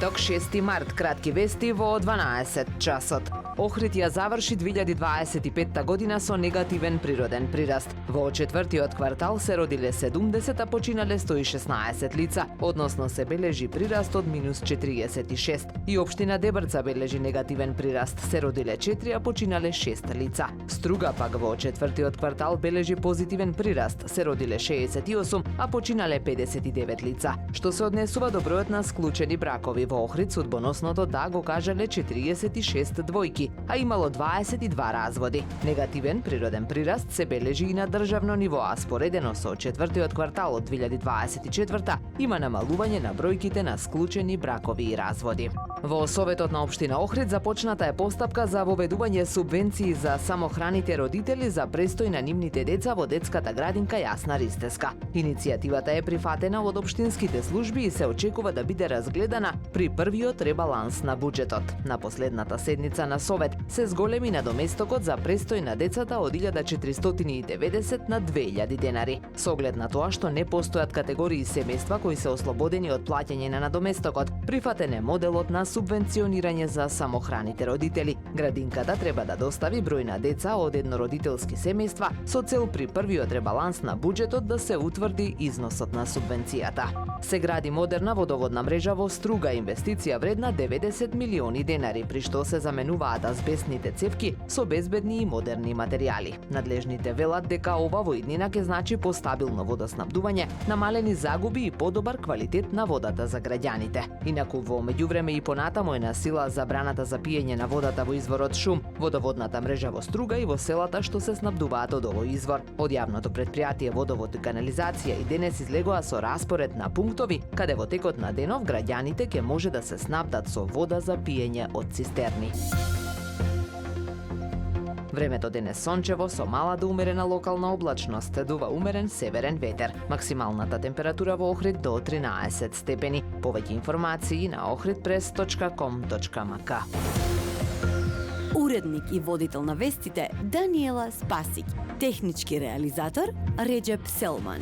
Четврток, 6 март, кратки вести во 12 часот. Охрид ја заврши 2025 година со негативен природен прираст. Во четвртиот квартал се родиле 70, а починале 116 лица, односно се бележи прираст од минус 46. И општина Дебрца бележи негативен прираст, се родиле 4, а починале 6 лица. Струга пак во четвртиот квартал бележи позитивен прираст, се родиле 68, а починале 59 лица. Што се однесува до бројот на склучени бракови во Охрид, судбоносното да го кажале 46 двојки, а имало 22 разводи. Негативен природен прираст се бележи и на државно ниво, а споредено со четвртиот квартал од 2024 има намалување на бројките на склучени бракови и разводи. Во Советот на општина Охрид започната е постапка за воведување субвенции за самохраните родители за престој на нивните деца во детската градинка Јасна Ристеска. Иницијативата е прифатена од општинските служби и се очекува да биде разгледана при првиот ребаланс на буџетот. На последната седница на Совет се зголеми надоместокот за престој на децата од 1490 на 2000 денари. Со оглед на тоа што не постојат категории семејства кои се ослободени од плаќање на надоместокот, прифатен е моделот на субвенционирање за самохраните родители. Градинката треба да достави број на деца од еднородителски семејства со цел при првиот ребаланс на буџетот да се утврди износот на субвенцијата. Се гради модерна водоводна мрежа во Струга, инвестиција вредна 90 милиони денари, при што се заменуваат азбестните цевки со безбедни и модерни материјали. Надлежните велат дека ова во иднина ќе значи постабилно водоснабдување, намалени загуби и подобар квалитет на водата за граѓаните. Инаку во меѓувреме и понатаму е на сила забраната за пиење на водата во изворот Шум, водоводната мрежа во Струга и во селата што се снабдуваат од овој извор. Од јавното претпријатие Водовод и канализација и денес излегоа со распоред на пунктови каде во текот на денов граѓаните ќе може да се снабдат со вода за пиење од цистерни. Времето денес сончево со мала до умерена локална облачност, дува умерен северен ветер. Максималната температура во Охрид до 13 степени. Повеќе информации на ohridpress.com.mk. Уредник и водител на вестите Даниела Спасик. Технички реализатор Реџеп Селман.